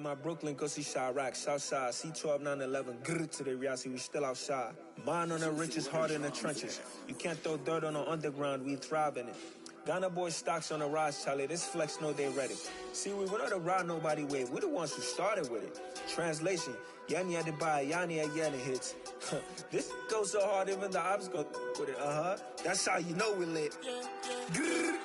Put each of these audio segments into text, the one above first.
my Brooklyn, go see Chirac, Southside, C12, 911, grrr to the Riasi, we still outside. Mine on the riches, hard in the trenches. You can't throw dirt on the underground, we thrive in it. Ghana boys stocks on the rise, Charlie, this flex know they ready. See, we wouldn't ride nobody wave, we the ones who started with it. Translation, Yanni had to buy, Yanni had Yanni hits. This goes so hard, even the ops go with it, That's how you know we lit. Grrr.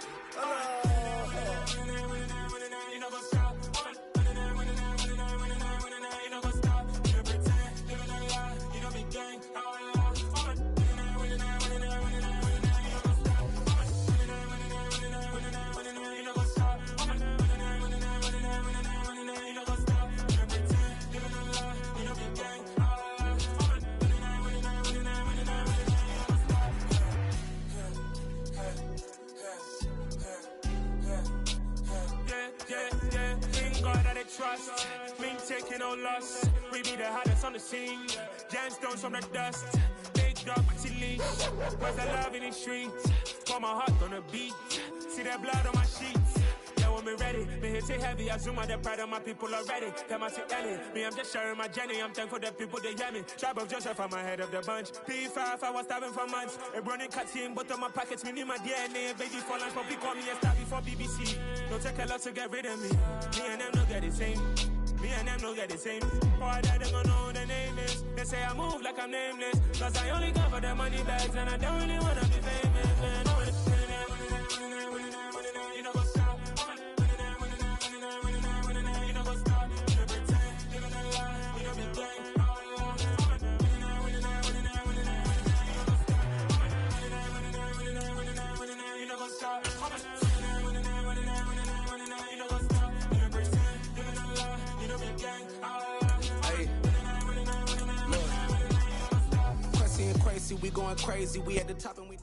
Trust, me taking no loss. We be the hottest on the scene. Gemstones from the dust. Big dog, to leash. Where's the love in the streets? Got my heart on the beat. See that blood on my sheets. Yeah, when me ready, me hit it heavy. I zoom out the pride of my people already. Tell my Ellie, me I'm just sharing my journey. I'm thankful that people they hear me. Tribe of Joseph, I'm ahead of the bunch. P5, I was starving for months. A running cutscene, but on my pockets, me need my DNA. Baby for lunch, but we call me a star before BBC. Don't take a lot to get rid of me. Me and them don't get the same. Me and them don't get the same. Boy, that they gonna know who the name is. They say I move like I'm nameless. Cause I only cover the money bags and I don't really wanna be famous, man. You know what's up? You know what's up? You pretend, living a lie. You know be gang. You know what's up? We going crazy, we at the top and we...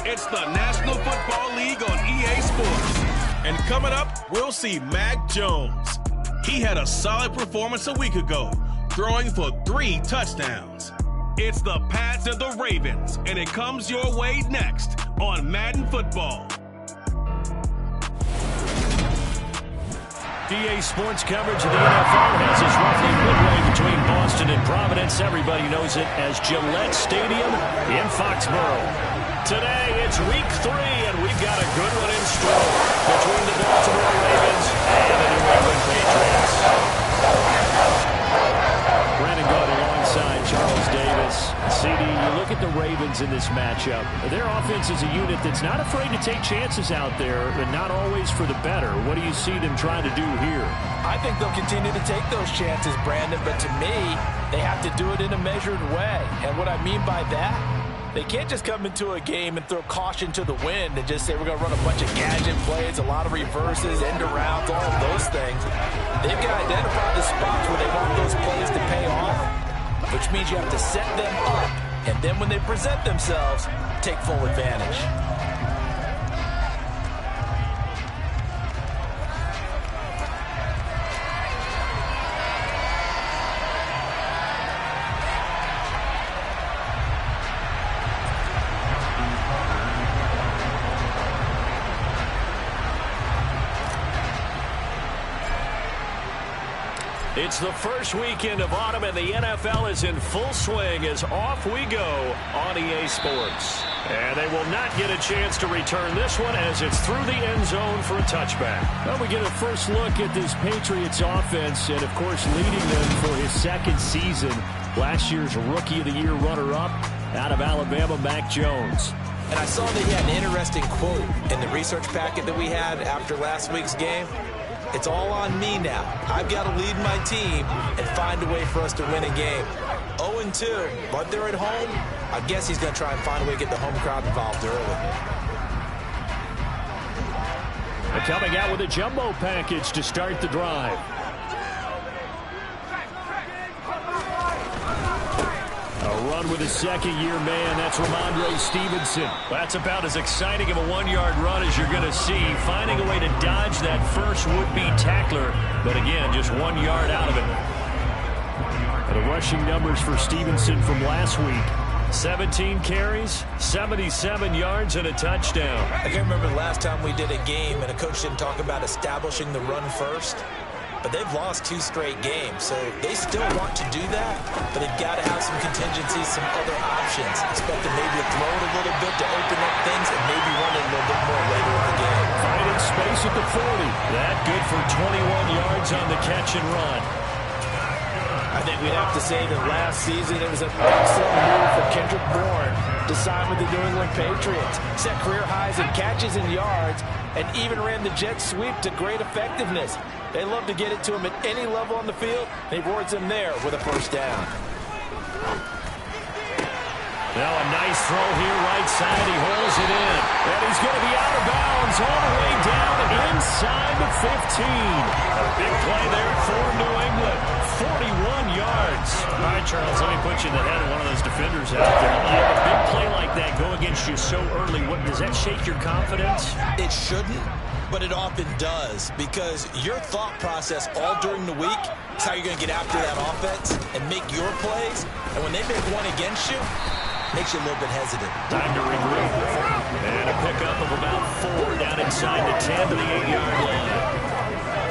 It's the National Football League on EA Sports. And coming up, we'll see Mac Jones. He had a solid performance a week ago, throwing for 3 touchdowns. It's the Pats and the Ravens, and it comes your way next on Madden Football. EA Sports coverage of the NFL has us roughly midway between Boston and Providence. Everybody knows it as Gillette Stadium in Foxborough. Today, it's week 3, and we've got a good one in store between the Baltimore Ravens and the New England Patriots. Brandon Gaudin alongside Charles Davis. CD, you look at the Ravens in this matchup. Their offense is a unit that's not afraid to take chances out there, but not always for the better. What do you see them trying to do here? I think they'll continue to take those chances, Brandon, but to me, they have to do it in a measured way. And what I mean by that, they can't just come into a game and throw caution to the wind and just say we're going to run a bunch of gadget plays, a lot of reverses, end arounds, all of those things. They've got to identify the spots where they want those plays to pay off, which means you have to set them up, and then when they present themselves, take full advantage. It's the first weekend of autumn, and the NFL is in full swing as off we go on EA Sports. And they will not get a chance to return this one as it's through the end zone for a touchback. Well, we get a first look at this Patriots offense, and, of course, leading them for his second season. Last year's Rookie of the Year runner-up out of Alabama, Mac Jones. And I saw that he had an interesting quote in the research packet that we had after last week's game. It's all on me now. I've got to lead my team and find a way for us to win a game. 0-2, but they're at home. I guess he's going to try and find a way to get the home crowd involved early. And coming out with a jumbo package to start the drive. A run with a second-year man. That's Ramondre Stevenson. That's about as exciting of a one-yard run as you're going to see. Finding a way to dodge that first would-be tackler. But again, just 1 yard out of it. And the rushing numbers for Stevenson from last week. 17 carries, 77 yards, and a touchdown. I can't remember the last time we did a game and a coach didn't talk about establishing the run first. But they've lost 2 straight games, so they still want to do that, but they've got to have some contingencies, some other options. Expect them maybe to throw it a little bit to open up things and maybe run it a little bit more later in the game. Finding space at the 40. That good for 21 yards on the catch and run. I think we'd have to say that last season it was an excellent move for Kendrick Bourne to sign with the New England Patriots. Set career highs in catches and yards, and even ran the jet sweep to great effectiveness. They love to get it to him at any level on the field. They rewards him there with a first down. Now a nice throw here right side. He holds it in. And he's going to be out of bounds all the way down inside the 15. A big play there for New England. 41 yards. All right, Charles, let me put you in the head of one of those defenders out there. You have a big play like that go against you so early. Does that shake your confidence? It shouldn't, but it often does, because your thought process all during the week is how you're going to get after that offense and make your plays. And when they make one against you, makes you a little bit hesitant. Time to regroup. And a pickup of about 4 down inside the 10 to the 8-yard line.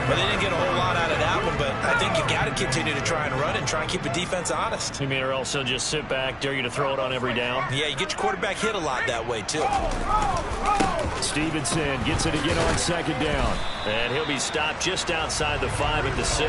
But they didn't get a whole lot out of that one, but I think you got to continue to try and run and try and keep the defense honest. You mean, or else they'll just sit back, dare you to throw it on every down? Yeah, you get your quarterback hit a lot that way, too. Stevenson gets it again on second down. And he'll be stopped just outside the 5 at the 6.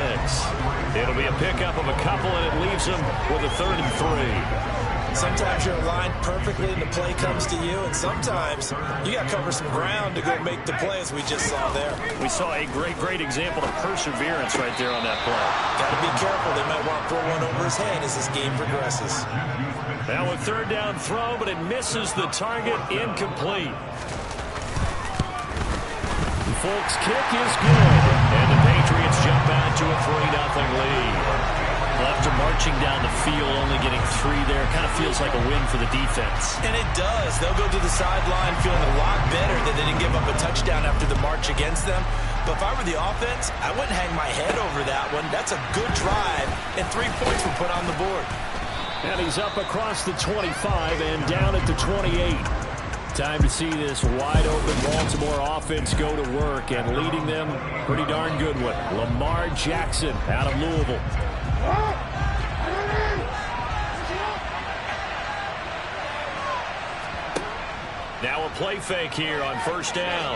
It'll be a pickup of a couple, and it leaves him with a 3rd and 3. Sometimes you're aligned perfectly and the play comes to you, and sometimes you got to cover some ground to go make the play, as we just saw there. We saw a great example of perseverance right there on that play. Got to be careful. They might want to throw one over his head as this game progresses. Now a 3rd down throw, but it misses the target, incomplete. Folks' kick is good, and the Patriots jump out to a 3-0 lead. After marching down the field, only getting 3 there, kind of feels like a win for the defense. And it does. They'll go to the sideline feeling a lot better that they didn't give up a touchdown after the march against them. But if I were the offense, I wouldn't hang my head over that one. That's a good drive, and 3 points were put on the board. And he's up across the 25 and down at the 28. Time to see this wide-open Baltimore offense go to work, and leading them, pretty darn good one, Lamar Jackson out of Louisville. Now a play fake here on first down.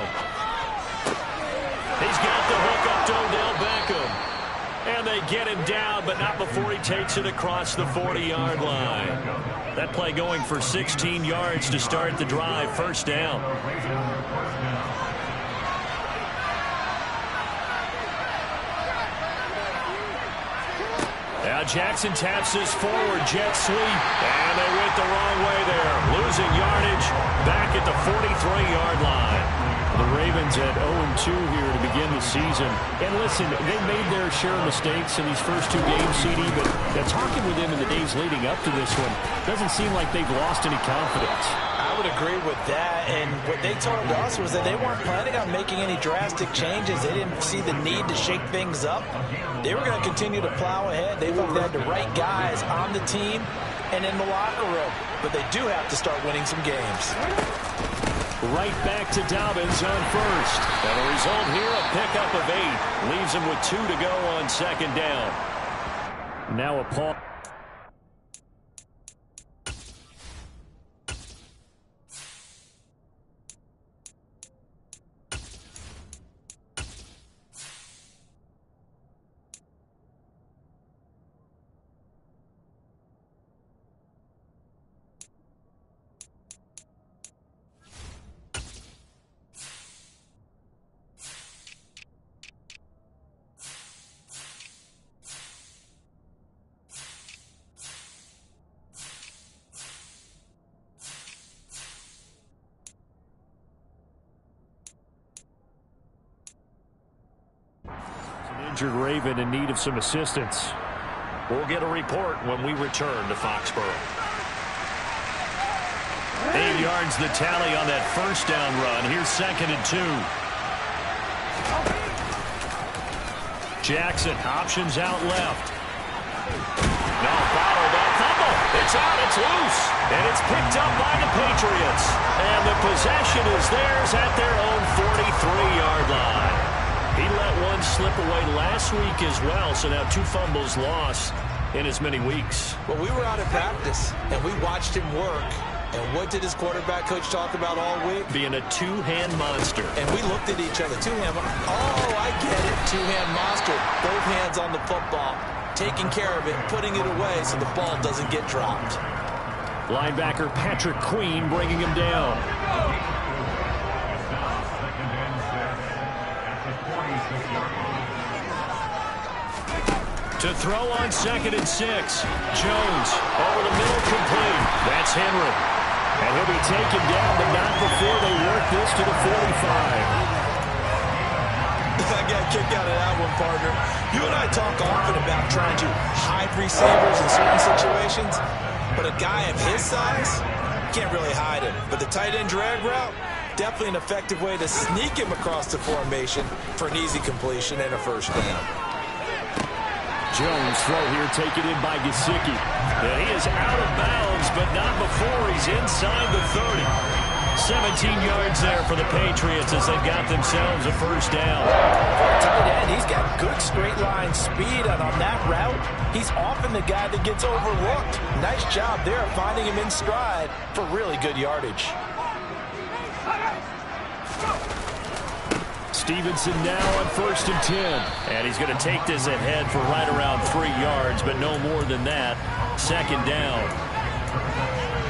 He's got the hook up to Odell Beckham. And they get him down, but not before he takes it across the 40-yard line. That play going for 16 yards to start the drive, first down. Now Jackson taps his forward jet sweep, and they went the wrong way there, losing yardage back at the 43-yard line. The Ravens at 0-2 here to begin the season. And listen, they made their share of mistakes in these first 2 games, CD, but talking with them in the days leading up to this one, doesn't seem like they've lost any confidence. I would agree with that, and what they told us was that they weren't planning on making any drastic changes. They didn't see the need to shake things up. They were going to continue to plow ahead. They felt they had the right guys on the team and in the locker room, but they do have to start winning some games. Right back to Dobbins on first. And the result here, a pickup of 8. Leaves him with 2 to go on second down. Now a pause. Injured Raven in need of some assistance. We'll get a report when we return to Foxborough. 8 yards the tally on that first down run. Here's 2nd and 2. Jackson options out left. No, followed up. Fumble. It's out, it's loose, and it's picked up by the Patriots. And the possession is theirs at their own 43-yard line. He let one slip away last week as well, so now 2 fumbles lost in as many weeks. Well, we were out at practice, and we watched him work. And what did his quarterback coach talk about all week? Being a two-hand monster. And we looked at each other. Two-hand. Oh, I get it. Two-hand monster. Both hands on the football, taking care of it, putting it away so the ball doesn't get dropped. Linebacker Patrick Queen bringing him down. To throw on 2nd and 6. Jones over the middle, complete. That's Henry. And he'll be taken down, but not before they work this to the 45. I got a kick out of that one, partner. You and I talk often about trying to hide receivers in certain situations, but a guy of his size can't really hide him. But the tight end drag route, definitely an effective way to sneak him across the formation for an easy completion and a first down. Jones throw here taken in by Gesicki. And he is out of bounds, but not before he's inside the 30. 17 yards there for the Patriots as they've got themselves a first down. Tight end, he's got good straight line speed, and on that route, he's often the guy that gets overlooked. Nice job there finding him in stride for really good yardage. Stevenson now on 1st and 10. And he's going to take this ahead for right around 3 yards, but no more than that. 2nd down.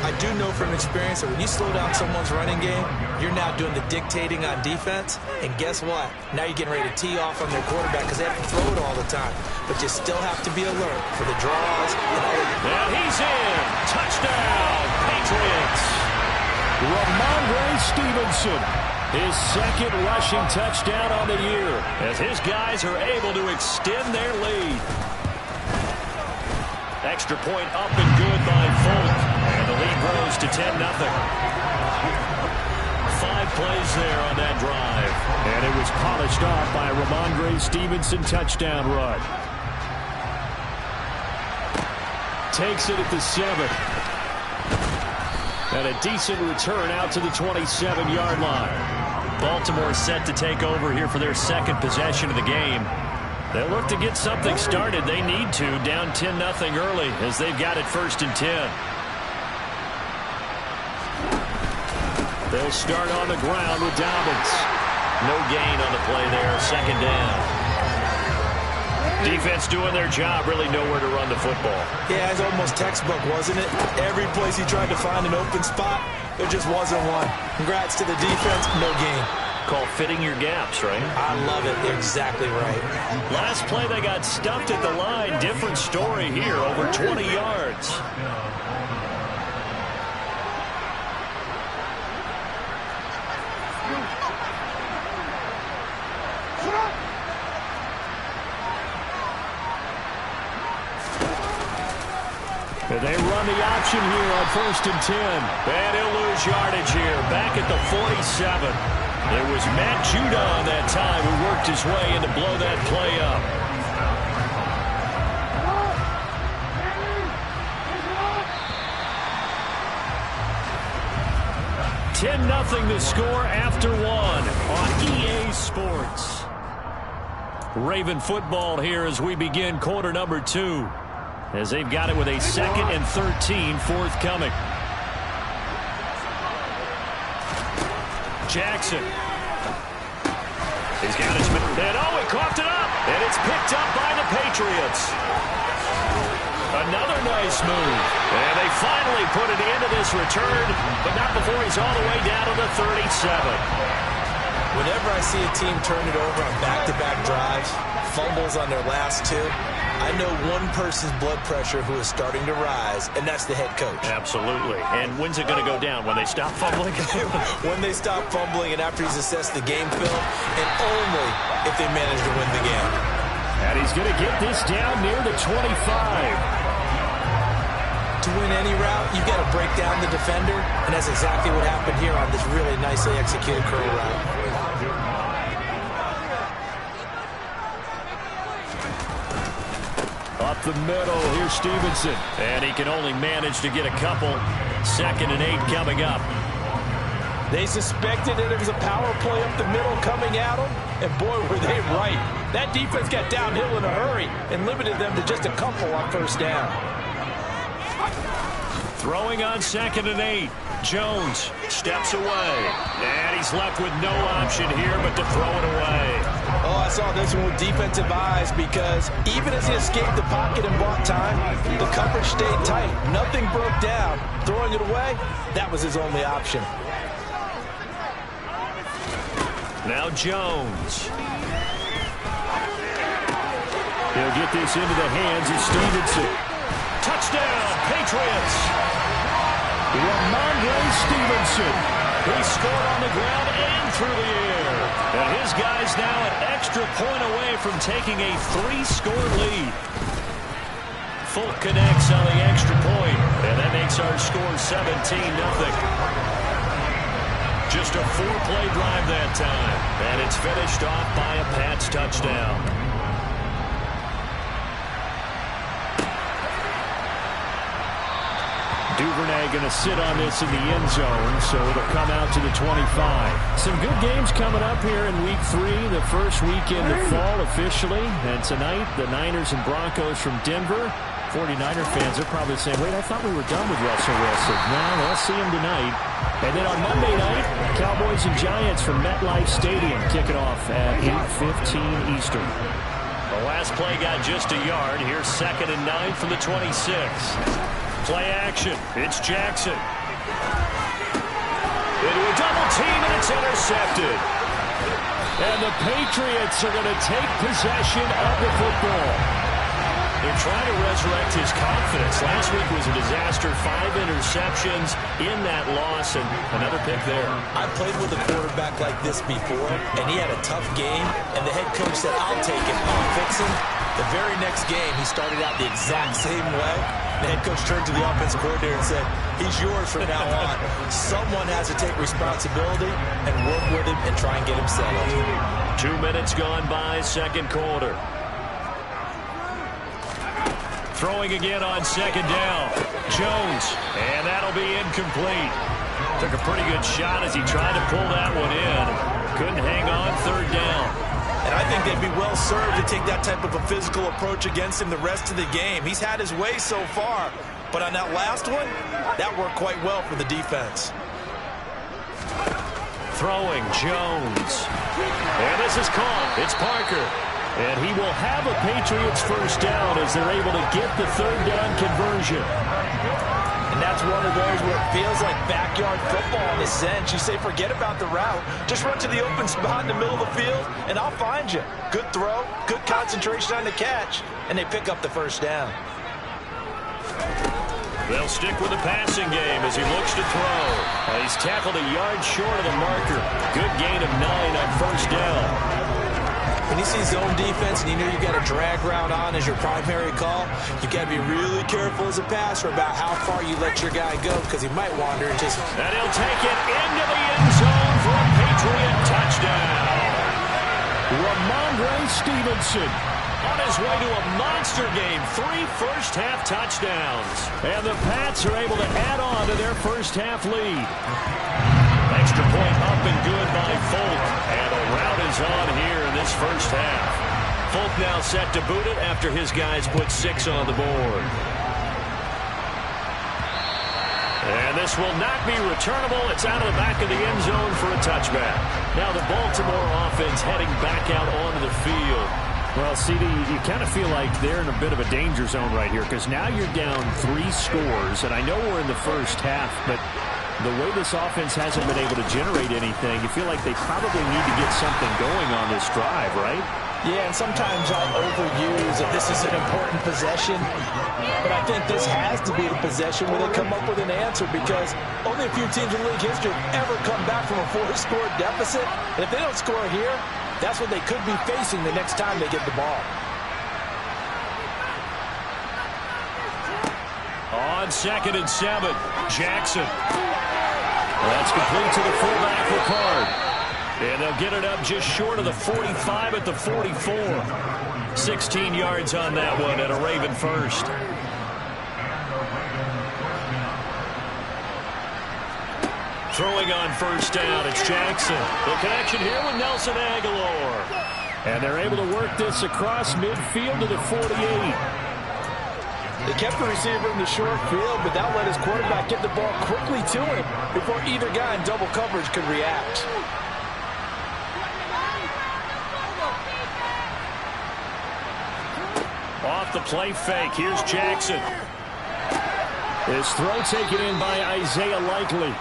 I do know from experience that when you slow down someone's running game, you're now doing the dictating on defense. And guess what? Now you're getting ready to tee off on their quarterback because they have to throw it all the time. But you still have to be alert for the draws. And he's in. Touchdown, Patriots. Ramondre Stevenson. His 2nd rushing touchdown on the year as his guys are able to extend their lead. Extra point up and good by Folk. And the lead grows to 10-0. 5 plays there on that drive. And it was polished off by a Ramondre Stevenson touchdown run. Takes it at the 7. And a decent return out to the 27-yard line. Baltimore set to take over here for their 2nd possession of the game. They'll look to get something started. They need to, down 10-0 early as they've got it 1st and 10. They'll start on the ground with Dobbins. No gain on the play there, 2nd down. Defense doing their job, really nowhere to run the football. Yeah, it's almost textbook, wasn't it? Every place he tried to find an open spot, there just wasn't one. Congrats to the defense, no gain. Called fitting your gaps, right? I love it. They're exactly right. Last play, they got stuffed at the line. Different story here, over 20 yards. And they run the option here on 1st and 10. And he'll lose yardage here, back at the 47. It was Matt Judon on that time who worked his way in to blow that play up. $10-0 the score after 1 on EA Sports. Raven football here as we begin quarter number 2. As they've got it with a 2nd and 13 forthcoming. Jackson. He's got his... And he coughed it up. And it's picked up by the Patriots. Another nice move. And they finally put an end to this return, but not before he's all the way down to the 37. Whenever I see a team turn it over on back-to-back drives, fumbles on their last 2, I know one person's blood pressure who is starting to rise, and that's the head coach. Absolutely. And when's it going to go down? When they stop fumbling? When they stop fumbling and after he's assessed the game film, and only if they manage to win the game. And he's going to get this down near the 25. To win any route, you've got to break down the defender, and that's exactly what happened here on this really nicely executed curl route. up the middle. Here's Stevenson. And he can only manage to get a couple. 2nd and 8 coming up. They suspected that it was a power play up the middle coming at them, and boy, were they right. That defense got downhill in a hurry and limited them to just a couple on 1st down. Throwing on 2nd and 8. Jones steps away, and he's left with no option here but to throw it away. Oh, I saw this one with defensive eyes because even as he escaped the pocket and bought time, the coverage stayed tight. Nothing broke down. Throwing it away, that was his only option. Now Jones. He'll get this into the hands of Stevenson. Touchdown, Patriots. Ramondre Stevenson. He scored on the ground and through the air. And his guy's now an extra point away from taking a 3-score lead. Folk connects on the extra point, and that makes our score 17-0. Just a 4-play drive that time, and it's finished off by a Pats touchdown. Duvernay going to sit on this in the end zone, so it'll come out to the 25. Some good games coming up here in Week 3, the first weekend of fall officially. And tonight, the Niners and Broncos from Denver. 49er fans are probably saying, wait, I thought we were done with Russell Wilson. Now they'll see him tonight. And then on Monday night, Cowboys and Giants from MetLife Stadium kicking off at 8:15 Eastern. The last play got just a yard. Here's 2nd and 9 from the 26. Play action. It's Jackson. Into a double team, and it's intercepted. And the Patriots are going to take possession of the football. They're trying to resurrect his confidence. Last week was a disaster. 5 interceptions in that loss, and another pick there. I played with a quarterback like this before, and he had a tough game, and the head coach said, I'll take it, I'll fix him. The very next game, he started out the exact same way. The head coach turned to the offensive coordinator and said, he's yours from now on. Someone has to take responsibility and work with him and try and get him settled. 2 minutes gone by, 2nd quarter. Throwing again on 2nd down. Jones, and that'll be incomplete. Took a pretty good shot as he tried to pull that one in. Couldn't hang on 3rd down. And I think they'd be well served to take that type of a physical approach against him the rest of the game. He's had his way so far, but on that last one, that worked quite well for the defense. Throwing, Jones. And this is caught. It's Parker. And he will have a Patriots 1st down as they're able to get the 3rd down conversion. And that's one of those where it feels like backyard football in a sense. You say, forget about the route. Just run to the open spot in the middle of the field, and I'll find you. Good throw, good concentration on the catch, and they pick up the 1st down. They'll stick with the passing game as he looks to throw. He's tackled a yard short of the marker. Good gain of 9 on 1st down. When you see zone defense and you know you got a drag route on as your primary call, you got to be really careful as a passer about how far you let your guy go because he might wander and just... And he'll take it into the end zone for a Patriot touchdown. Ramondre Stevenson on his way to a monster game. 3 first-half touchdowns. And the Pats are able to add on to their first-half lead. Extra point up and good by Folk. And a rout is on here in this first half. Folk now set to boot it after his guys put 6 on the board. And this will not be returnable. It's out of the back of the end zone for a touchback. Now the Baltimore offense heading back out onto the field. Well, CD, you kind of feel like they're in a bit of a danger zone right here because now you're down 3 scores. And I know we're in the first half, but the way this offense hasn't been able to generate anything, you feel like they probably need to get something going on this drive, right? Yeah, and sometimes I'll overuse that this is an important possession, but I think this has to be the possession where they come up with an answer because only a few teams in league history ever come back from a 4-score deficit, and if they don't score here, that's what they could be facing the next time they get the ball. On 2nd and 7, Jackson. That's complete to the fullback, Ricard. And they'll get it up just short of the 45 at the 44. 16 yards on that one and a Raven first. Throwing on first down, it's Jackson. The connection here with Nelson Agholor. And they're able to work this across midfield to the 48. They kept the receiver in the short field, but that let his quarterback get the ball quickly to him before either guy in double coverage could react. Off the play fake, here's Jackson. His throw taken in by Isaiah Likely.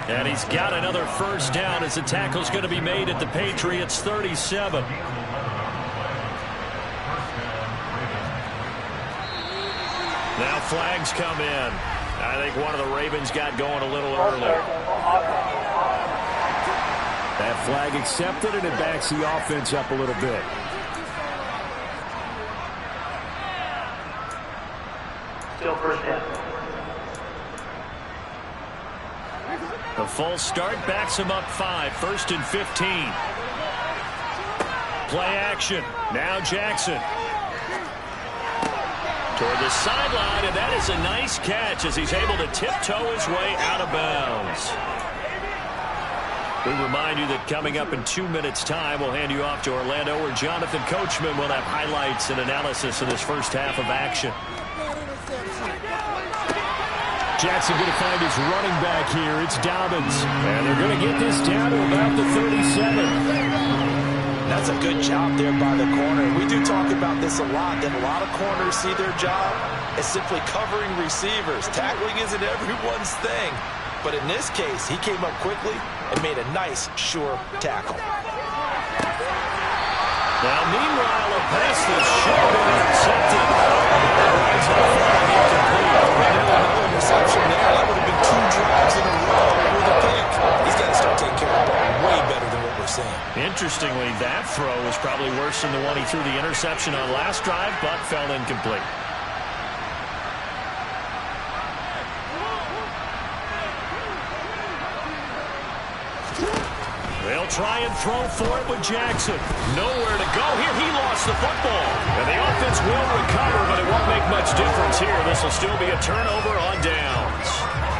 And he's got another first down as the tackle's going to be made at the Patriots 37. Now flags come in. I think one of the Ravens got going a little early. That flag accepted, and it backs the offense up a little bit. Still first down. The full start backs him up 5, 1st and 15. Play action. Now Jackson. Toward the sideline, and that is a nice catch as he's able to tiptoe his way out of bounds. We remind you that coming up in 2 minutes' time, we'll hand you off to Orlando, where Jonathan Coachman will have highlights and analysis of this first half of action. Jackson going to find his running back here. It's Dobbins. And they're going to get this down to about the 37. That's a good job there by the corner. We do talk about this a lot, that a lot of corners see their job as simply covering receivers. Tackling isn't everyone's thing. But in this case, he came up quickly and made a nice, sure tackle. Now, meanwhile, a pass that should have been intercepted. Another interception there. That would have been 2 drives in a row with a pick. He's got to start taking care of the ball way better than what we're seeing. Interestingly, that throw was probably worse than the one he threw the interception on last drive, but fell incomplete. They'll try and throw for it with Jackson. Nowhere to go here. He lost the football. And the offense will recover, but it won't make much difference here. This will still be a turnover on downs.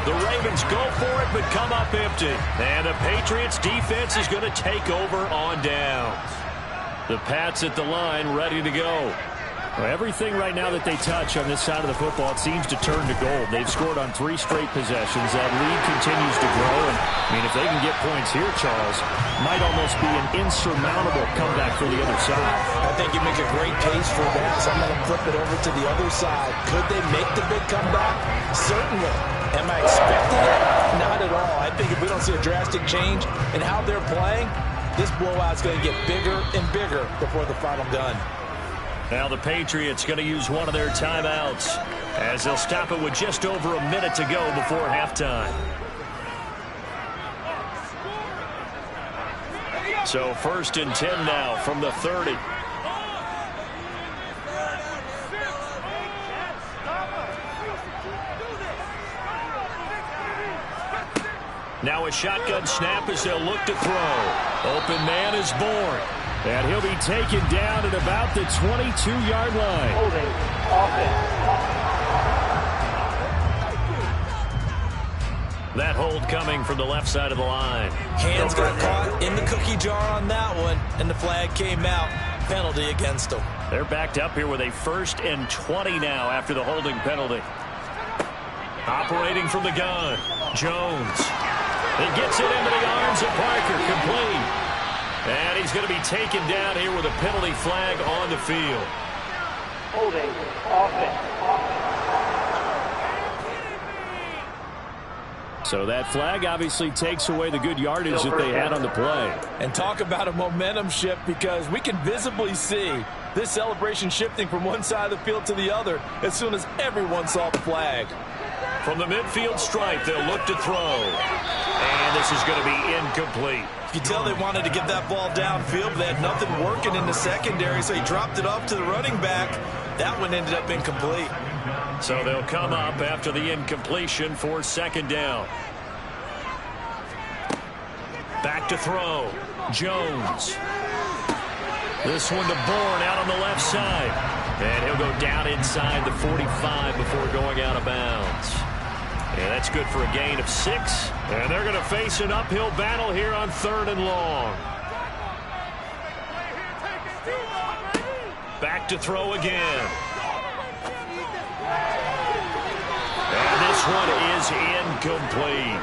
The Ravens go for it, but come up empty. And the Patriots defense is going to take over on downs. The Pats at the line, ready to go. Well, everything right now that they touch on this side of the football, it seems to turn to gold. They've scored on 3 straight possessions. That lead continues to grow. And, I mean, if they can get points here, Charles, might almost be an insurmountable comeback for the other side. I think you make a great case for that. So I'm going to flip it over to the other side. Could they make the big comeback? Certainly. Am I expecting it? Not at all. I think if we don't see a drastic change in how they're playing, this blowout's going to get bigger and bigger before the final gun. Now the Patriots going to use one of their timeouts as they'll stop it with just over a minute to go before halftime. So 1st and 10 now from the 30. Now a shotgun snap as they'll look to throw. Open man is born. And he'll be taken down at about the 22-yard line. Holding offense. That hold coming from the left side of the line. Hands got caught in the cookie jar on that one, and the flag came out. Penalty against them. They're backed up here with a 1st and 20 now after the holding penalty. Operating from the gun, Jones. He gets it into the arms of Parker, complete. And he's going to be taken down here with a penalty flag on the field. Holding offense. So that flag obviously takes away the good yardage that they had on the play. And talk about a momentum shift, because we can visibly see this celebration shifting from one side of the field to the other as soon as everyone saw the flag. From the midfield stripe, they'll look to throw. And this is going to be incomplete. You tell they wanted to get that ball downfield, but they had nothing working in the secondary, so he dropped it off to the running back. That one ended up incomplete. So they'll come up after the incompletion for 2nd down. Back to throw. Jones. This one to Bourne out on the left side. And he'll go down inside the 45 before going out of bounds. And that's good for a gain of 6. And they're going to face an uphill battle here on 3rd and long. Back to throw again. And this one is incomplete.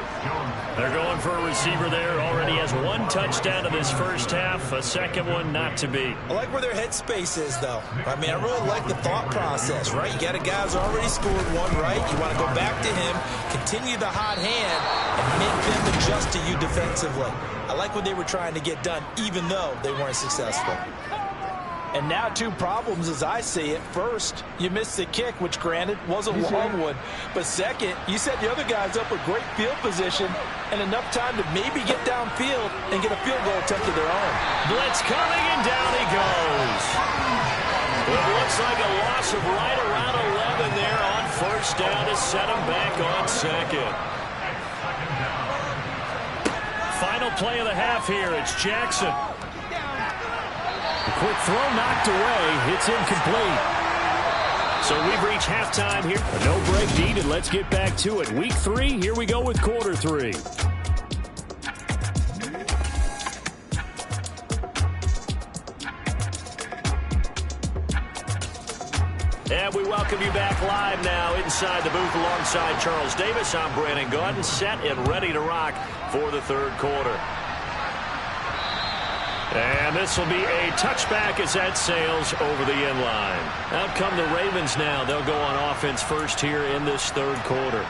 They're going for a receiver there. Already has 1 touchdown in this first half. A second one not to be. I like where their headspace is, though. I mean, I really like the thought process, right? You got a guy who's already scored 1, right? You want to go back to him, continue the hot hand, and make them adjust to you defensively. I like what they were trying to get done, even though they weren't successful. And now 2 problems as I see it. First, you missed the kick, which granted was a long one. But second, you set the other guys up with great field position and enough time to maybe get downfield and get a field goal attempt of their own. Blitz coming, and down he goes. It looks like a loss of right around 11 there on first down to set him back on second. Final play of the half here. It's Jackson. A quick throw knocked away. It's incomplete. So we've reached halftime here. No break needed. Let's get back to it. Week 3, here we go with quarter 3. And we welcome you back live now inside the booth alongside Charles Davis. I'm Brandon Gaudin, set and ready to rock for the 3rd quarter. And this will be a touchback as that sails over the end line. Out come the Ravens now. They'll go on offense first here in this 3rd quarter.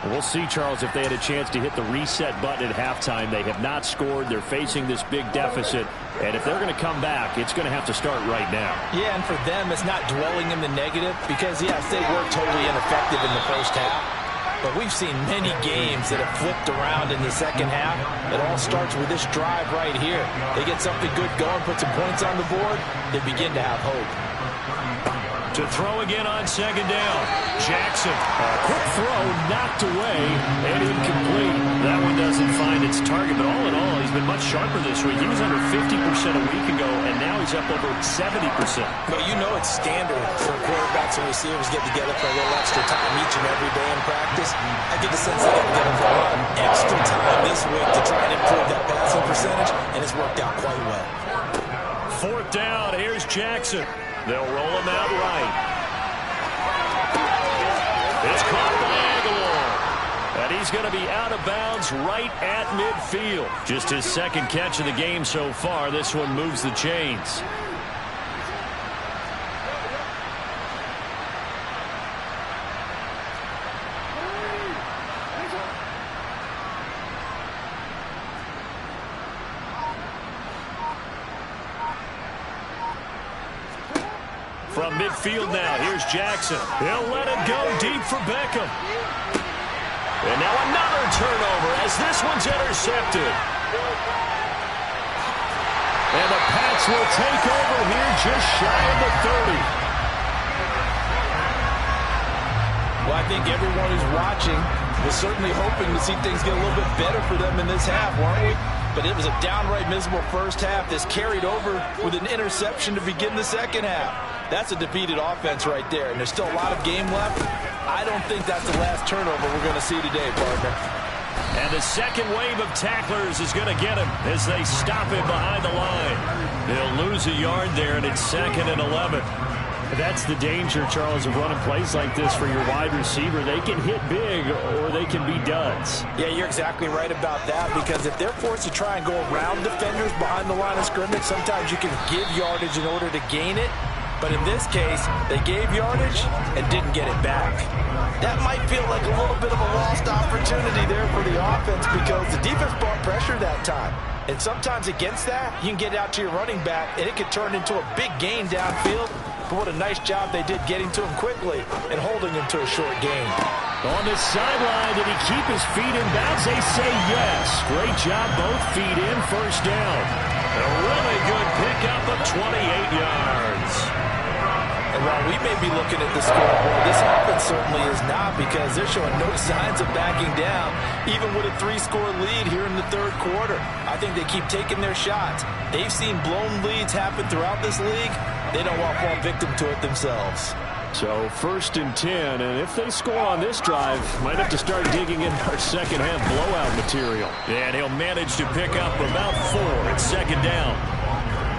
We'll see, Charles, if they had a chance to hit the reset button at halftime. They have not scored. They're facing this big deficit. And if they're going to come back, it's going to have to start right now. Yeah, and for them, it's not dwelling in the negative because, yes, they were totally ineffective in the first half. But we've seen many games that have flipped around in the second half. It all starts with this drive right here. They get something good going, put some points on the board, they begin to have hope. To throw again on second down. Jackson. A quick throw knocked away and incomplete. That one doesn't find its target, but all in all, he's been much sharper this week. He was under 50% a week ago, and now he's up over 70%. Well, you know it's standard for quarterbacks and receivers get together for a little extra time each and every day in practice. I get the sense they got together for a lot of extra time this week to try and improve that passing percentage, and it's worked out quite well. 4th down. Here's Jackson. They'll roll him out right. It's caught by Aguilar. And he's going to be out of bounds right at midfield. Just his 2nd catch of the game so far. This one moves the chains. From midfield now, here's Jackson. He'll let it go deep for Beckham. And now another turnover as this one's intercepted. And the Pats will take over here just shy of the 30. Well, I think everyone who's watching was certainly hoping to see things get a little bit better for them in this half, weren't we? But it was a downright miserable first half. This carried over with an interception to begin the second half. That's a defeated offense right there, and there's still a lot of game left. I don't think that's the last turnover we're going to see today, partner. And the second wave of tacklers is going to get him as they stop him behind the line. They'll lose a yard there, and it's 2nd and 11. That's the danger, Charles, of running plays like this for your wide receiver. They can hit big or they can be duds. Yeah, you're exactly right about that, because if they're forced to try and go around defenders behind the line of scrimmage, sometimes you can give yardage in order to gain it. But in this case, they gave yardage and didn't get it back. That might feel like a little bit of a lost opportunity there for the offense because the defense brought pressure that time. And sometimes against that, you can get out to your running back, and it could turn into a big gain downfield. But what a nice job they did getting to him quickly and holding him to a short gain. On the sideline, did he keep his feet in bounds? They say yes. Great job, both feet in, first down. A really good pickup of 28 yards. And while we may be looking at the scoreboard, this offense certainly is not, because they're showing no signs of backing down, even with a 3-score lead here in the third quarter. I think they keep taking their shots. They've seen blown leads happen throughout this league. They don't want to fall victim to it themselves. So 1st and 10, and if they score on this drive, might have to start digging in our second-half blowout material. And he'll manage to pick up about 4 at 2nd down.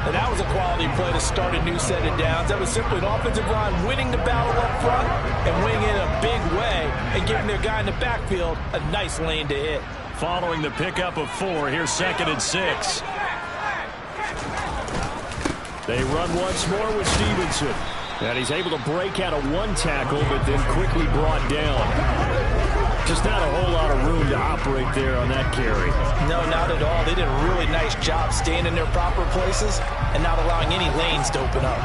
And that was a quality play to start a new set of downs. That was simply an offensive line winning the battle up front and winning in a big way and giving their guy in the backfield a nice lane to hit. Following the pickup of 4, here's 2nd and 6. They run once more with Stevenson. And he's able to break out of 1 tackle, but then quickly brought down. Just not a whole lot of room to operate there on that carry. No, not at all. They did a really nice job staying in their proper places and not allowing any lanes to open up.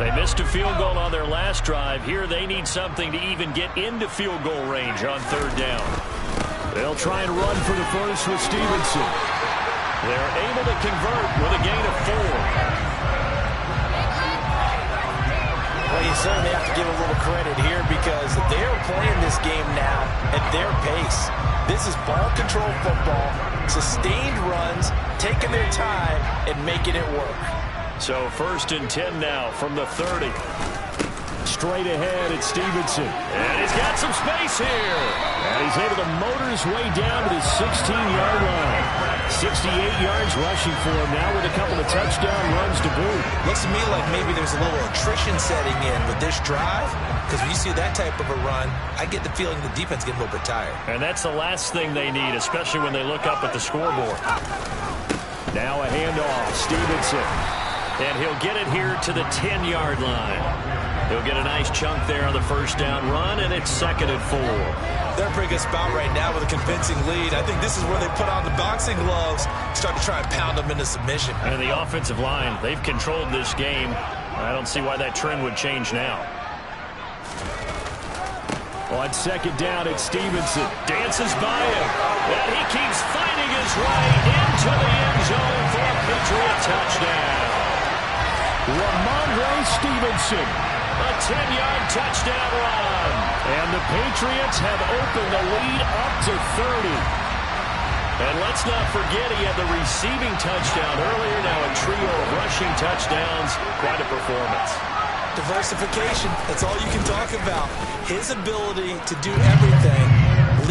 They missed a field goal on their last drive. Here they need something to even get into field goal range on 3rd down. They'll try and run for the first with Stevenson. They're able to convert with a gain of 4. Well, you certainly have to give a little credit here, because they're playing this game now at their pace. This is ball control football, sustained runs, taking their time and making it work. So 1st and 10 now from the 30. Straight ahead, it's Stevenson. And he's got some space here. And he's able to motor his way down to the 16-yard line. 68 yards rushing for him now with a couple of touchdown runs to boot. Looks to me like maybe there's a little attrition setting in with this drive, because when you see that type of a run, I get the feeling the defense gets a little bit tired. And that's the last thing they need, especially when they look up at the scoreboard. Now a handoff, Stevenson. And he'll get it here to the 10-yard line. He'll get a nice chunk there on the 1st down run, and it's 2nd and 4. They're in a pretty good spot right now with a convincing lead. I think this is where they put on the boxing gloves, start to try and pound them into submission. And the offensive line, they've controlled this game. I don't see why that trend would change now. On 2nd down, it's Stevenson. Dances by him. And he keeps fighting his way into the end zone for a Patriot touchdown. Ramondre Stevenson. A 10-yard touchdown run. And the Patriots have opened the lead up to 30. And let's not forget he had the receiving touchdown earlier. Now a trio of rushing touchdowns. Quite a performance. Diversification. That's all you can talk about. His ability to do everything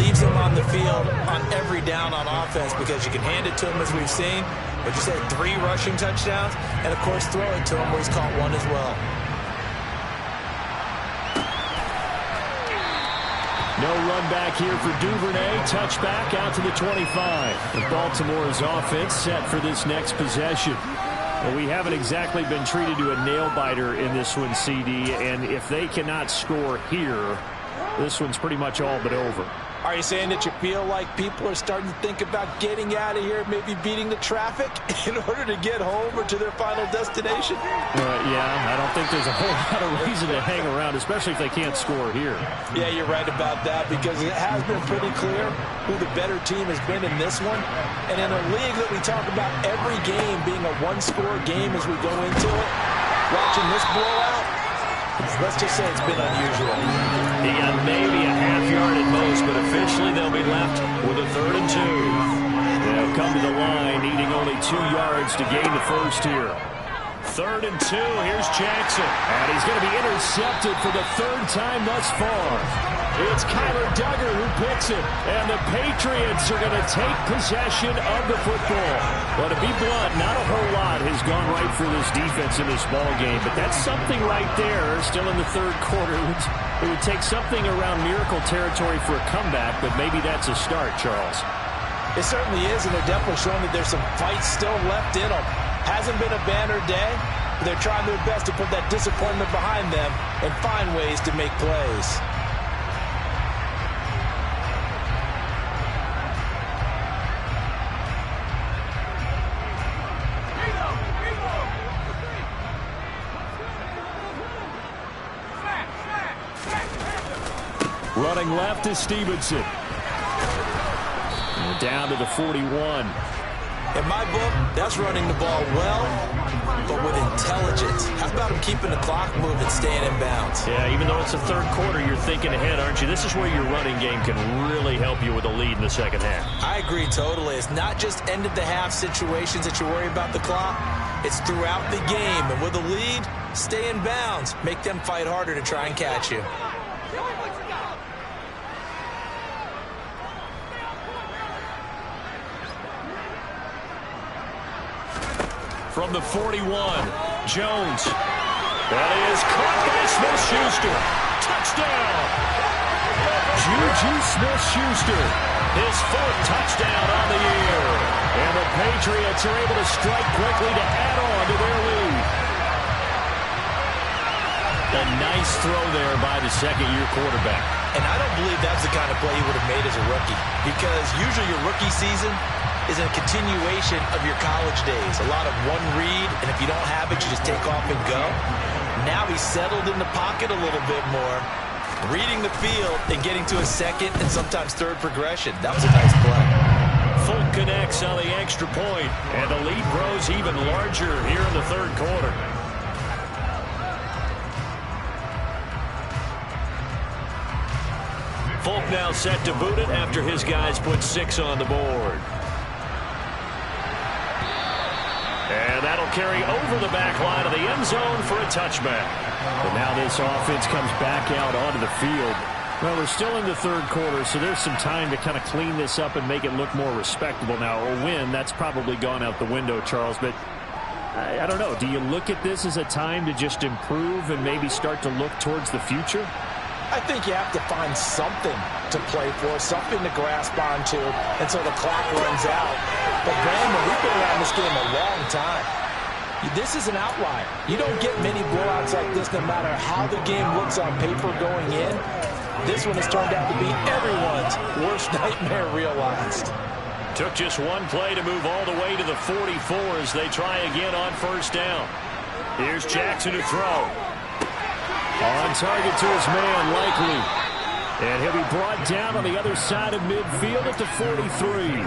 leaves him on the field on every down on offense, because you can hand it to him, as we've seen. But you said 3 rushing touchdowns, and of course throw it to him where he's caught 1 as well. No run back here for Duvernay. Touchback out to the 25. And Baltimore's offense set for this next possession. Well, we haven't exactly been treated to a nail-biter in this one, CD. And if they cannot score here, this one's pretty much all but over. Are you saying that you feel like people are starting to think about getting out of here, maybe beating the traffic in order to get home or to their final destination? Yeah, I don't think there's a whole lot of reason to hang around, especially if they can't score here. Yeah, you're right about that, because it has been pretty clear who the better team has been in this one. And in a league that we talk about every game being a 1-score game as we go into it, watching this blowout, let's just say it's been unusual. He got maybe a half-yard at most, but officially they'll be left with a 3rd and 2. They'll come to the line, needing only 2 yards to gain the first here. 3rd and 2, here's Jackson. And he's going to be intercepted for the 3rd time thus far. It's Kyler Duggar who picks it. And the Patriots are going to take possession of the football. Well, to be blunt, not a whole lot has gone right for this defense in this ball game. But that's something right there, still in the 3rd quarter. It would take something around miracle territory for a comeback, but maybe that's a start, Charles. It certainly is, and they're definitely showing that there's some fight still left in them. Hasn't been a banner day, but they're trying their best to put that disappointment behind them and find ways to make plays. Running left is Stevenson. And down to the 41. In my book, that's running the ball well, but with intelligence. keeping the clock moving, staying in bounds. Yeah, even though it's the third quarter, you're thinking ahead, aren't you? This is where your running game can really help you with a lead in the second half. I agree totally. It's not just end-of-the-half situations that you worry about the clock. It's throughout the game. And with a lead, stay in bounds. Make them fight harder to try and catch you. From the 41, Jones. That is caught by Smith-Schuster. Touchdown! Juju Smith-Schuster, his 4th touchdown on the year. And the Patriots are able to strike quickly to add on to their lead. A nice throw there by the second-year quarterback. And I don't believe that's the kind of play he would have made as a rookie, because usually your rookie season is a continuation of your college days. A lot of one read, and if you don't have it, you just take off and go. Now he's settled in the pocket a little bit more, reading the field and getting to a second and sometimes third progression. That was a nice play. Folk connects on the extra point, and the lead grows even larger here in the third quarter. Folk now set to boot it after his guys put 6 on the board. And that'll carry over the back line of the end zone for a touchback. And now this offense comes back out onto the field. Well, we're still in the third quarter, so there's some time to kind of clean this up and make it look more respectable. Now, a win, that's probably gone out the window, Charles, but I don't know. Do you look at this as a time to just improve and maybe start to look towards the future? I think you have to find something to play for, something to grasp onto until the clock runs out. But, Brandon, we've been around this game a long time. This is an outlier. You don't get many blowouts like this no matter how the game looks on paper going in. This one has turned out to be everyone's worst nightmare realized. Took just one play to move all the way to the 44 as they try again on first down. Here's Jackson to throw. On target to his man, Likely. And he'll be brought down on the other side of midfield at the 43.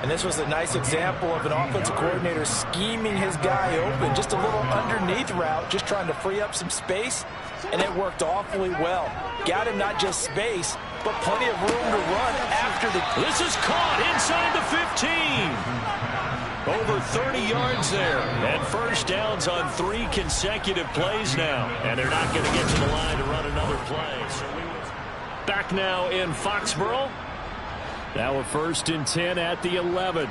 And this was a nice example of an offensive coordinator scheming his guy open. Just a little underneath route, just trying to free up some space. And it worked awfully well. Got him not just space, but plenty of room to run after the... This is caught inside the 15. Over 30 yards there. And first downs on 3 consecutive plays now. And they're not going to get to the line to run another play. So back now in Foxborough. Now a 1st and 10 at the 11.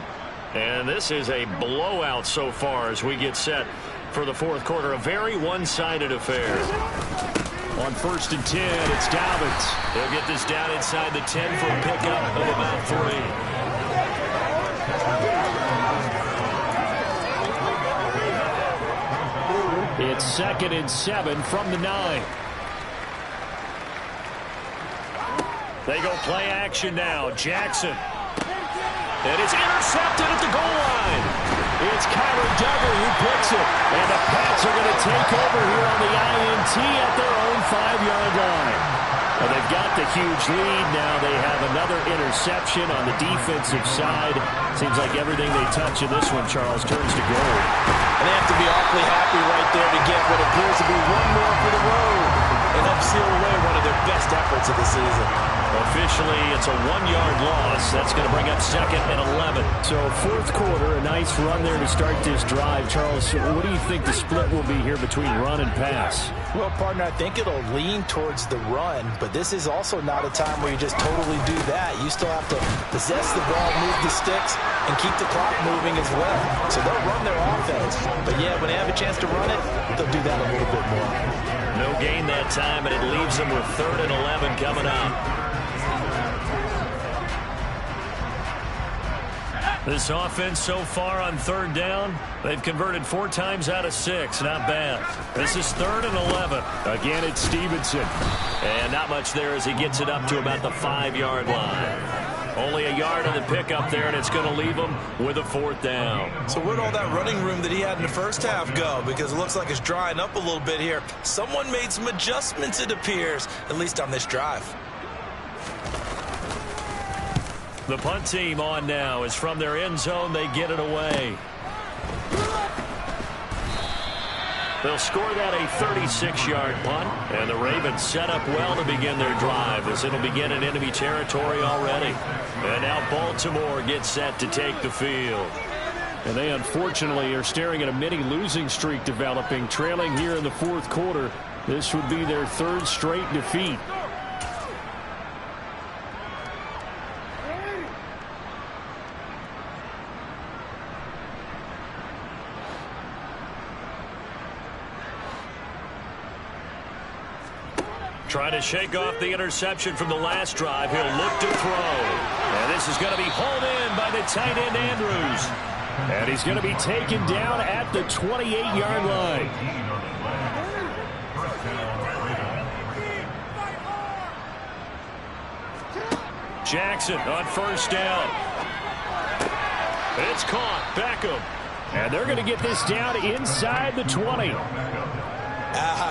And this is a blowout so far as we get set for the fourth quarter. A very one-sided affair. On 1st and 10, it's Dobbins. They'll get this down inside the 10 for a pickup of about 3. It's 2nd and 7 from the 9. They go play action now. Jackson. And it's intercepted at the goal line. It's Kyler Duggar who picks it. And the Pats are going to take over here on the INT at their own 5-yard line. Well, they've got the huge lead. Now they have another interception on the defensive side. Seems like everything they touch in this one, Charles, turns to gold. And they have to be awfully happy right there to get what appears to be one more for the road. And help seal away one of their best efforts of the season. Officially, it's a 1-yard loss. That's going to bring up 2nd and 11. So, fourth quarter, a nice run there to start this drive. Charles, what do you think the split will be here between run and pass? Well, partner, I think it'll lean towards the run, but this is also not a time where you just totally do that. You still have to possess the ball, move the sticks, and keep the clock moving as well. So they'll run their offense. But, yeah, when they have a chance to run it, they'll do that a little bit more. No gain that time, and it leaves them with 3rd and 11 coming up. This offense so far on 3rd down, they've converted 4 times out of 6. Not bad. This is 3rd and 11. Again, it's Stevenson. And not much there as he gets it up to about the 5-yard line. Only a yard on the pickup there, and it's going to leave him with a 4th down. So where'd all that running room that he had in the first half go? Because it looks like it's drying up a little bit here. Someone made some adjustments, it appears, at least on this drive. The punt team on now is from their end zone. They get it away. They'll score that a 36-yard punt, and the Ravens set up well to begin their drive as it'll begin in enemy territory already. And now Baltimore gets set to take the field. And they unfortunately are staring at a mini losing streak developing, trailing here in the fourth quarter. This would be their third straight defeat. Trying to shake off the interception from the last drive. He'll look to throw. And this is going to be hauled in by the tight end, Andrews. And he's going to be taken down at the 28-yard line. Jackson on first down. It's caught. Beckham. And they're going to get this down inside the 20.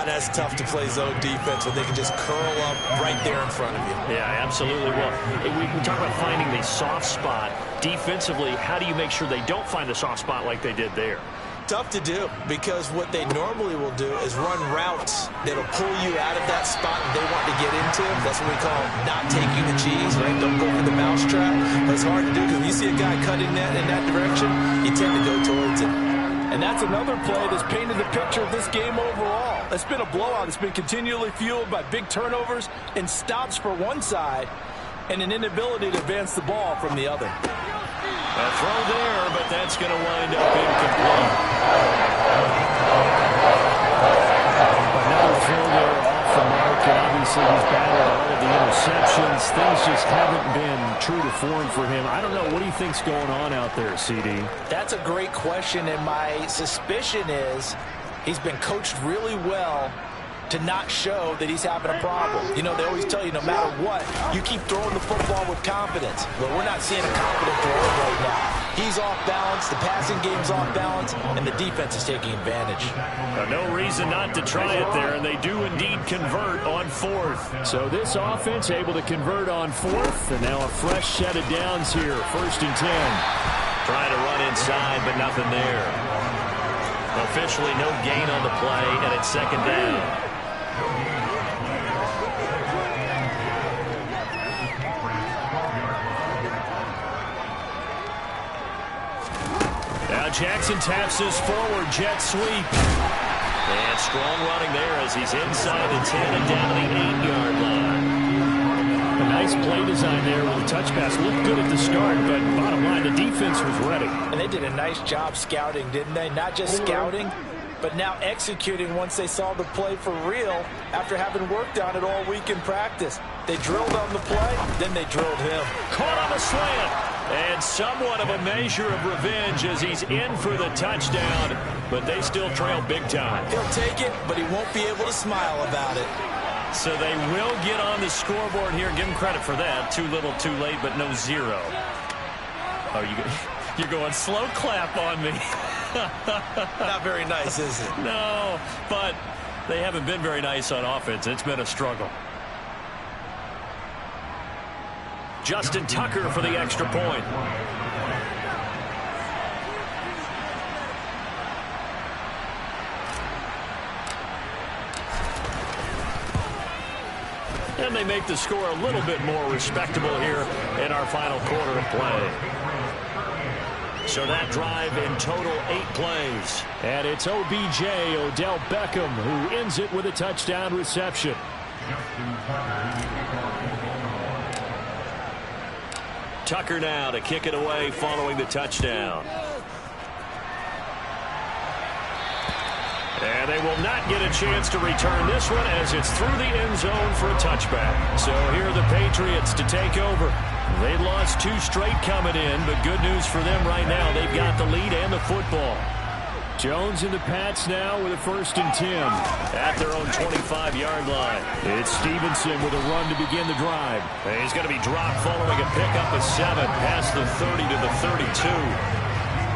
That's tough to play zone defense when they can just curl up right there in front of you. Yeah, absolutely. Well, we talk about finding the soft spot. Defensively, how do you make sure they don't find the soft spot like they did there? Tough to do, because what they normally will do is run routes that'll pull you out of that spot that they want to get into. That's what we call not taking the cheese, right? Don't go for the mousetrap. That's hard to do, because when you see a guy cutting that in that direction, you tend to go towards it. And that's another play that's painted the picture of this game overall. It's been a blowout. It's been continually fueled by big turnovers and stops for one side and an inability to advance the ball from the other. A throw there, but that's going to wind up incomplete. Another throw there off the mark, and obviously he's battled all of the interceptions. Things just haven't been true to form for him. I don't know. What do you think's going on out there, CD? That's a great question, and my suspicion is he's been coached really well to not show that he's having a problem. You know, they always tell you no matter what, you keep throwing the football with confidence. Well, we're not seeing a confident thrower right now. He's off balance, the passing game's off balance, and the defense is taking advantage. No reason not to try it there, and they do indeed convert on fourth. So this offense able to convert on fourth, and now a fresh set of downs here, 1st and 10. Trying to run inside, but nothing there. Officially no gain on the play, and it's 2nd down. Now Jackson taps his forward jet sweep. And strong running there as he's inside the 10 and down the 8-yard line. A nice play design there with a touch pass. Looked good at the start, but bottom line, the defense was ready. And they did a nice job scouting, didn't they? Not just scouting, but now executing once they saw the play for real after having worked on it all week in practice. They drilled on the play, then they drilled him. Caught on the slant. And somewhat of a measure of revenge as he's in for the touchdown, but they still trail big time. He'll take it, but he won't be able to smile about it. So they will get on the scoreboard here. Give him credit for that. Too little, too late, but no zero. Oh, you're going slow clap on me. Not very nice, is it? No, but they haven't been very nice on offense. It's been a struggle. Justin Tucker for the extra point. And they make the score a little bit more respectable here in our final quarter of play. So that drive in total 8 plays. And it's OBJ, Odell Beckham, who ends it with a touchdown reception. Tucker now to kick it away following the touchdown. And they will not get a chance to return this one as it's through the end zone for a touchback. So here are the Patriots to take over. They lost 2 straight coming in, but good news for them right now. They've got the lead and the football. Jones and the Pats now with a 1st and 10. At their own 25-yard line. It's Stevenson with a run to begin the drive. He's going to be dropped following a pickup of 7 past the 30 to the 32.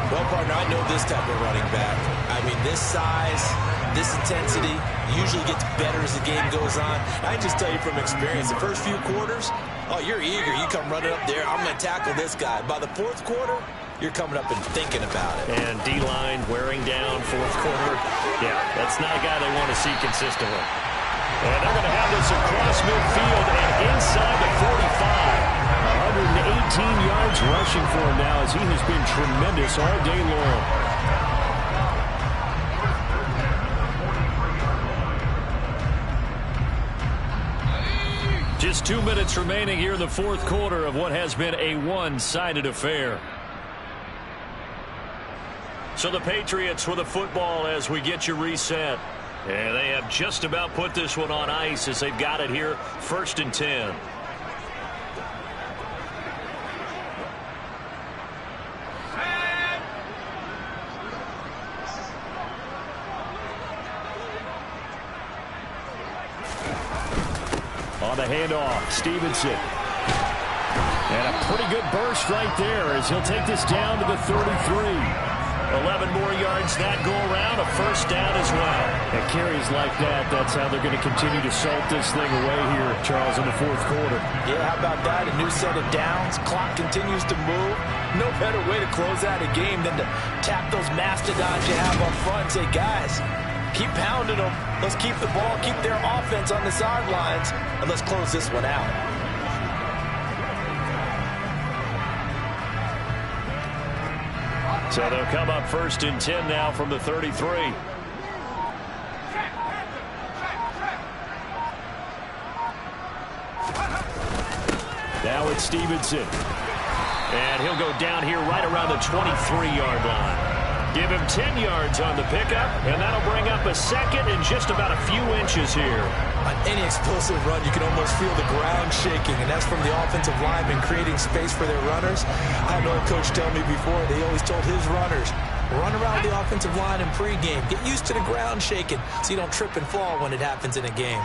Well, partner, I know this type of running back. I mean, this size, this intensity usually gets better as the game goes on. I can just tell you from experience, the first few quarters, oh, you're eager. You come running up there, I'm going to tackle this guy. By the 4th quarter, you're coming up and thinking about it. And D-line wearing down fourth quarter. Yeah, that's not a guy they want to see consistently. And they're going to have this across midfield and inside the 45. 118 yards rushing for him now as he has been tremendous all day long. Just 2 minutes remaining here in the fourth quarter of what has been a one-sided affair. So the Patriots with the football as we get you reset. And they have just about put this one on ice as they've got it here, 1st and 10. On the handoff, Stevenson. And a pretty good burst right there as he'll take this down to the 33. 11 more yards that go around, a first down as well. At carries like that, that's how they're going to continue to salt this thing away here, Charles, in the fourth quarter. Yeah, how about that? A new set of downs. Clock continues to move. No better way to close out a game than to tap those mastodons you have up front and say, guys, keep pounding them. Let's keep the ball, keep their offense on the sidelines, and let's close this one out. So they'll come up 1st and 10 now from the 33. Now it's Stevenson. And he'll go down here right around the 23-yard line. Give him 10 yards on the pickup, and that'll bring up a second and just about a few inches here. On any explosive run, you can almost feel the ground shaking, and that's from the offensive linemen creating space for their runners. I had an old coach tell me before, they always told his runners, run around the offensive line in pregame. Get used to the ground shaking so you don't trip and fall when it happens in a game.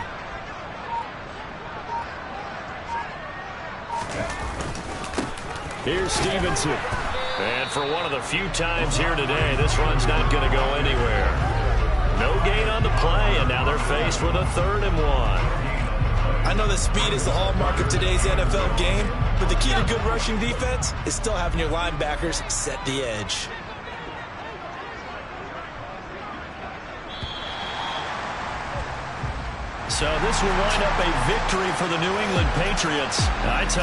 Here's Stevenson. And for one of the few times here today, this run's not going to go anywhere. No gain on the play, and now they're faced with a 3rd and 1. I know that speed is the hallmark of today's NFL game, but the key to good rushing defense is still having your linebackers set the edge. So this will wind up a victory for the New England Patriots. I tell you,